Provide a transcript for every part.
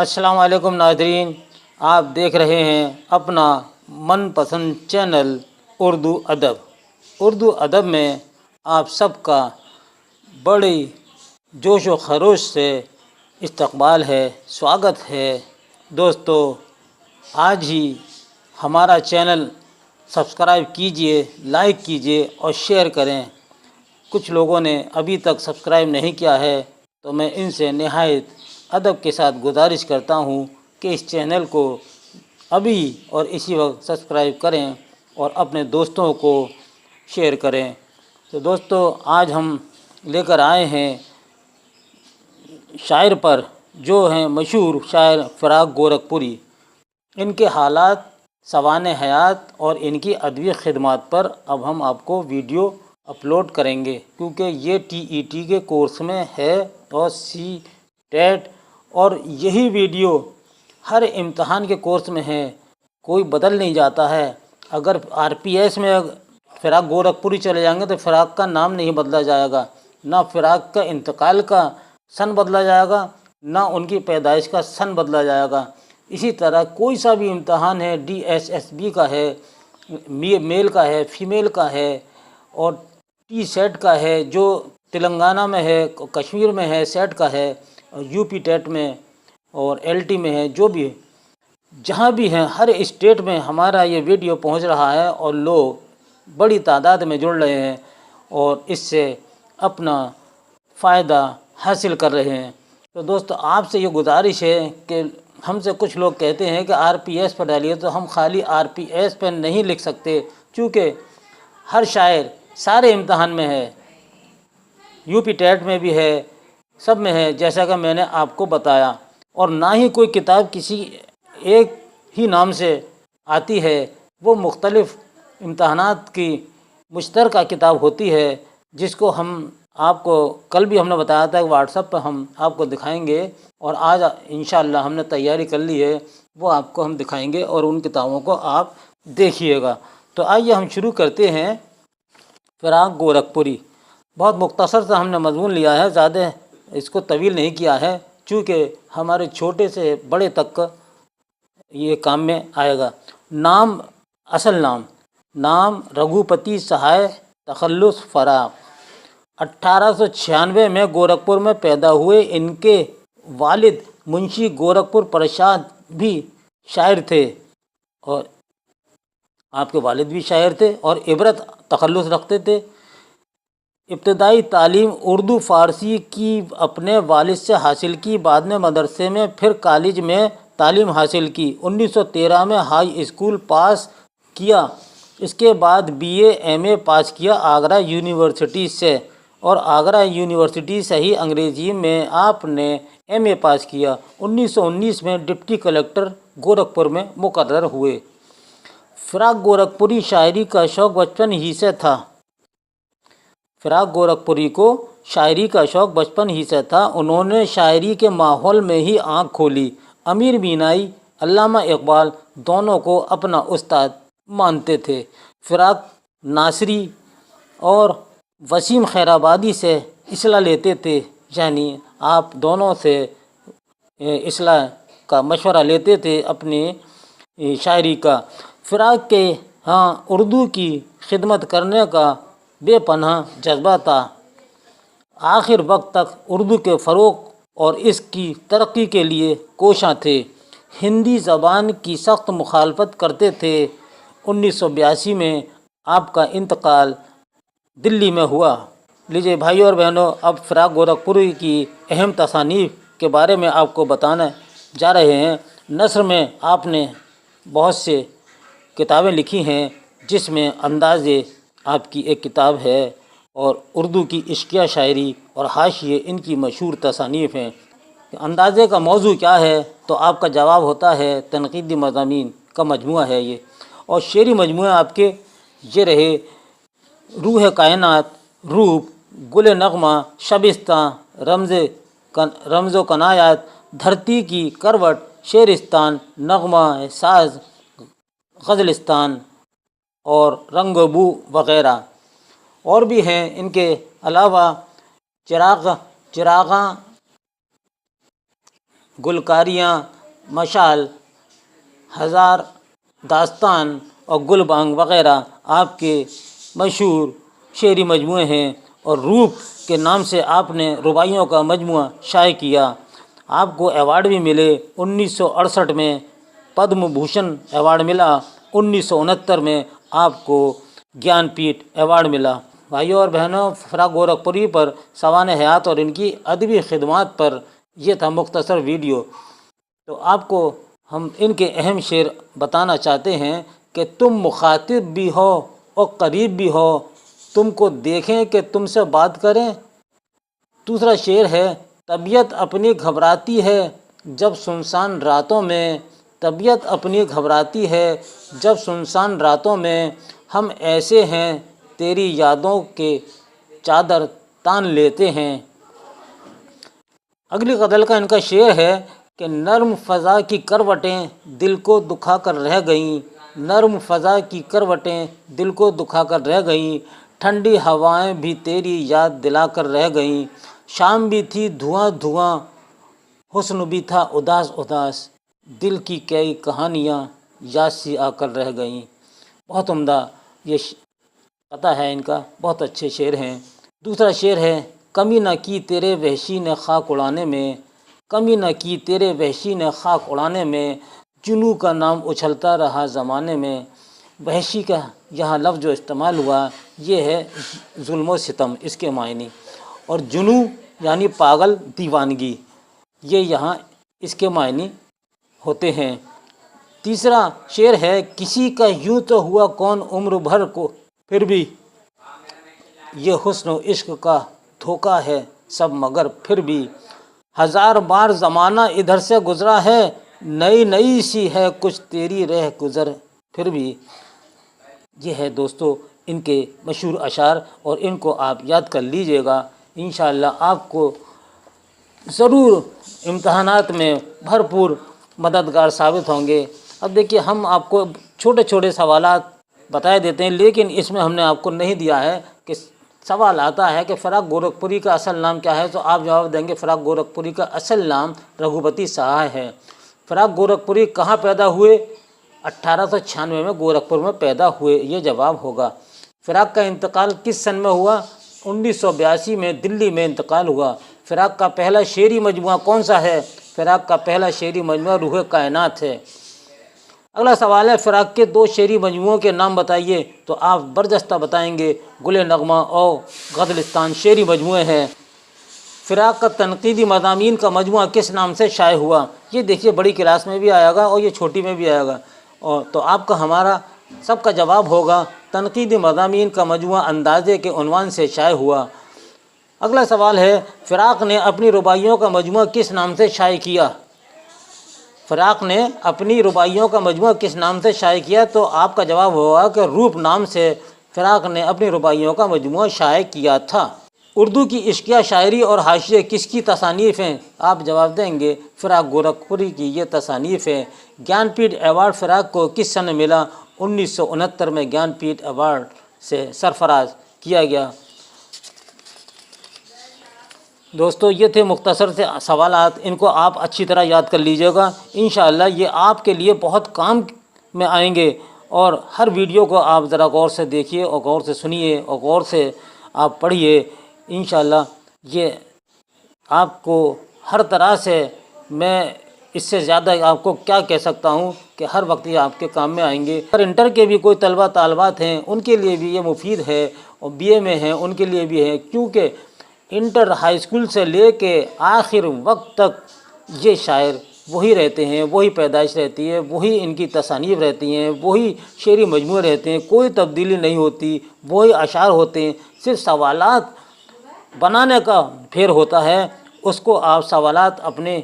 अस्सलाम वालेकुम नाज़रीन, आप देख रहे हैं अपना मन पसंद चैनल उर्दू अदब। उर्दू अदब में आप सबका बड़ी जोश व खरोश से इस्तकबाल है, स्वागत है। दोस्तों, आज ही हमारा चैनल सब्सक्राइब कीजिए, लाइक कीजिए और शेयर करें। कुछ लोगों ने अभी तक सब्सक्राइब नहीं किया है, तो मैं इनसे निहायत अदब के साथ गुजारिश करता हूँ कि इस चैनल को अभी और इसी वक्त सब्सक्राइब करें और अपने दोस्तों को शेयर करें। तो दोस्तों, आज हम लेकर आए हैं शायर पर, जो हैं मशहूर शायर फ़राग गोरखपुरी। इनके हालात, सवाने हयात और इनकी अदबी खिदमत पर अब हम आपको वीडियो अपलोड करेंगे, क्योंकि ये TET के कोर्स में है और CTET, और यही वीडियो हर इम्तहान के कोर्स में है, कोई बदल नहीं जाता है। अगर RPS में फ़राग गोरखपुरी चले जाएंगे तो फ़राग का नाम नहीं बदला जाएगा, ना फ़राग का इंतकाल का सन बदला जाएगा, ना उनकी पैदाइश का सन बदला जाएगा। इसी तरह कोई सा भी इम्तहान है, DSSB का है, मेल का है, फीमेल का है, और TSET का है जो तेलंगाना में है, कश्मीर में है, सेट का है, और UP टेट में और LT में है, जो भी जहाँ भी हैं हर स्टेट में हमारा ये वीडियो पहुँच रहा है और लोग बड़ी तादाद में जुड़ रहे हैं और इससे अपना फ़ायदा हासिल कर रहे हैं। तो दोस्तों, आपसे ये गुजारिश है कि हमसे कुछ लोग कहते हैं कि RPS पर डालिए, तो हम खाली RPS पर नहीं लिख सकते, क्योंकि हर शायर सारे इम्तहान में है, UP टेट में भी है, सब में है, जैसा कि मैंने आपको बताया। और ना ही कोई किताब किसी एक ही नाम से आती है, वो मुख्तलिफ़ इम्तहानात की मुश्तरका किताब होती है, जिसको हम आपको कल भी हमने बताया था कि व्हाट्सएप पर हम आपको दिखाएंगे, और आज इंशाअल्लाह हमने तैयारी कर ली है, वो आपको हम दिखाएंगे और उन किताबों को आप देखिएगा। तो आइए हम शुरू करते हैं। फ़राग गोरखपुरी, बहुत मुख्तसर सा हमने मज़मून लिया है, ज़्यादा इसको तवील नहीं किया है, चूँकि हमारे छोटे से बड़े तक ये काम में आएगा। नाम, असल नाम रघुपति सहाय तखल्लुस फ़राग। 1896 में गोरखपुर में पैदा हुए। इनके वालिद मुंशी गोरखपुर प्रसाद भी शायर थे, और आपके वालिद भी शायर थे और इबरत तखल्लुस रखते थे। इब्तदाई तालीम उर्दू फ़ारसी की अपने वालिद से हासिल की, बाद में मदरसे में, फिर कॉलेज में तालीम हासिल की। 1913 में हाई स्कूल पास किया। इसके बाद BA MA पास किया आगरा यूनिवर्सिटी से, और आगरा यूनिवर्सिटी से ही अंग्रेज़ी में आपने MA पास किया। 1919 में डिप्टी कलेक्टर गोरखपुर में मुकर्रर हुए। फ़राग गोरखपुरी शायरी का शौक़ बचपन ही से था। फ़राग गोरखपुरी को शायरी का शौक़ बचपन ही से था। उन्होंने शायरी के माहौल में ही आँख खोली। अमीर मीनाई, अल्लामा इकबाल दोनों को अपना उस्ताद मानते थे। फ़राग नासरी और वसीम खैराबादी से इसलाह लेते थे, यानी आप दोनों से इसलाह का मशवरा लेते थे अपनी शायरी का। फ़राग के हाँ उर्दू की खिदमत करने का बेपनाह जज्बा था। आखिर वक्त तक उर्दू के फ़रोग़ और इसकी तरक्की के लिए कोशां थे। हिंदी ज़बान की सख्त मुखालफत करते थे। 1982 में आपका इंतकाल दिल्ली में हुआ। लीजिए भाइयों और बहनों, अब फ़राग गोरखपुरी की अहम तसानीफ़ के बारे में आपको बताने जा रहे हैं। नस्र में आपने बहुत से किताबें लिखी हैं, जिसमें अंदाज़े आपकी एक किताब है, और उर्दू की इश्किया शायरी और हाशिए इनकी मशहूर तसानीफ़ हैं। अंदाज़े का मौजू क्या है, तो आपका जवाब होता है तनक़ीदी मज़ामीन का मजमुआ है ये। और शेरी मजमुए आपके ये रहे: रूह कायनात, रूप, गुल नग़मा, शबिस्तान, रमज़ो कनायात, धरती की करवट, शेरिस्तान, नग़मा साज, ग़ज़लिस्तान और रंगबू वग़ैरह। और भी हैं इनके अलावा चिरागा गुलकारियाँ, मशाल, हज़ार दास्तान और गुलबांग वग़ैरह आपके मशहूर शेरी मजमूए हैं। और रूप के नाम से आपने रुबाइयों का मजमूआ शाये किया। आपको अवार्ड भी मिले। 1968 में पद्म भूषण अवार्ड मिला। 1969 में आपको ज्ञानपीठ अवार्ड मिला। भाइयों और बहनों, फ़राक़ गोरखपुरी पर सवाने हयात और इनकी अदबी खिदमात पर यह था मुख्तसर वीडियो। तो आपको हम इनके अहम शेर बताना चाहते हैं कि तुम मुखातिब भी हो और करीब भी हो, तुमको देखें कि तुमसे बात करें। दूसरा शेर है, तबीयत अपनी घबराती है जब सुनसान रातों में, तबीयत अपनी घबराती है जब सुनसान रातों में, हम ऐसे हैं तेरी यादों के चादर तान लेते हैं। अगली गज़ल का इनका शेर है कि नर्म फ़ज़ा की करवटें दिल को दुखा कर रह गईं, नर्म फ़ज़ा की करवटें दिल को दुखा कर रह गईं, ठंडी हवाएं भी तेरी याद दिला कर रह गईं, शाम भी थी धुआं धुआं, हुस्न भी था उदास उदास, दिल की कई कहानियाँ याद सी आकर रह गईं। बहुत उम्दा ये पता है इनका, बहुत अच्छे शेर हैं। दूसरा शेर है, कमी न की तेरे वहशी ने खाक उड़ाने में, कमी न की तेरे वहशी ने खाक उड़ाने में, जुनू का नाम उछलता रहा ज़माने में। वहशी का यहाँ लफ्ज़ जो इस्तेमाल हुआ ये है जुल्म व सितम, इसके मायने। और जुनू यानी पागल, दीवानगी, ये यहाँ इसके मायने होते हैं। तीसरा शेर है, किसी का यूँ तो हुआ कौन उम्र भर को, फिर भी ये हुस्न व इश्क का धोखा है सब मगर फिर भी, हज़ार बार ज़माना इधर से गुज़रा है, नई नई सी है कुछ तेरी रह गुज़र फिर भी। ये है दोस्तों इनके मशहूर अशार और इनको आप याद कर लीजिएगा। इंशाअल्लाह आपको ज़रूर इम्तहानात में भरपूर मददगार साबित होंगे। अब देखिए, हम आपको छोटे छोटे सवालात बताए देते हैं, लेकिन इसमें हमने आपको नहीं दिया है कि सवाल आता है कि फ़राक़ गोरखपुरी का असल नाम क्या है, तो आप जवाब देंगे फ़राक़ गोरखपुरी का असल नाम रघुपति सहाय है। फ़राक़ गोरखपुरी कहाँ पैदा हुए? 1896 में गोरखपुर में पैदा हुए, ये जवाब होगा। फ़राक़ का इंतकाल किस सन में हुआ? 1982 में दिल्ली में इंतकाल हुआ। फ़राक़ का पहला शेरी मजमुआ कौन सा है? फ़राक़ का पहला शेरी मजमुआ रूह कायनात है। अगला सवाल है, फ़राक़ के 2 शेरी मजमुओं के नाम बताइए, तो आप बरजस्ता बताएंगे गुले नगमा और ग़ज़लिस्तान शेरी मजमुए हैं। फ़राक़ का तनक़ीदी मज़ामीन का मजमुआ किस नाम से शाये हुआ? ये देखिए, बड़ी क्लास में भी आएगा और ये छोटी में भी आएगा। और तो आपका हमारा सबका जवाब होगा तनक़ीदी मज़ामीन का मजमुआ अंदाज़े के उन्वान से शाये हुआ। अगला सवाल है, फ़राक़ ने अपनी रुबाइयों का मजमुआ किस नाम से शाये किया? फ़राक़ ने अपनी रुबाइयों का मजमुआ किस नाम से शाये किया? तो आपका जवाब होगा कि रूप नाम से फ़राक़ ने अपनी रुबाइयों का मजमुआ शाये किया था। उर्दू की इश्किया शायरी और हाशिए किसकी तसानीफ़ हैं? आप जवाब देंगे फ़राक़ गोरखपुरी की ये तसानीफ़ है। ज्ञानपीठ अवार्ड फ़राक़ को किस सन मिला? 1969 में ज्ञानपीठ अवार्ड से सरफराज किया गया। दोस्तों, ये थे मुख्तसर से सवालात, इनको आप अच्छी तरह याद कर लीजिएगा। इंशाअल्लाह ये आपके लिए बहुत काम में आएंगे। और हर वीडियो को आप ज़रा गौर से देखिए और गौर से सुनिए और गौर से आप पढ़िए। इंशाअल्लाह ये आपको हर तरह से, मैं इससे ज़्यादा आपको क्या कह सकता हूँ कि हर वक्त ये आपके काम में आएंगे। और इंटर के भी कोई तलबा तालबात हैं, उनके लिए भी ये मुफीद है, और बीए में हैं उनके लिए भी है, क्योंकि इंटर हाई स्कूल से ले के आखिर वक्त तक ये शायर वही रहते हैं, वही पैदाइश रहती है, वही इनकी तसानीफ़ रहती हैं, वही शेरी मजमूए रहते हैं, कोई तब्दीली नहीं होती, वही अशार होते हैं। सिर्फ सवालात बनाने का फेर होता है, उसको आप सवालात अपने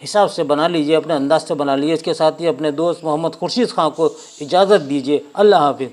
हिसाब से बना लीजिए, अपने अंदाज से बना लीजिए। इसके साथ ही अपने दोस्त मोहम्मद खुर्शीद खां को इजाज़त दीजिए। अल्लाह हाफ़िज़।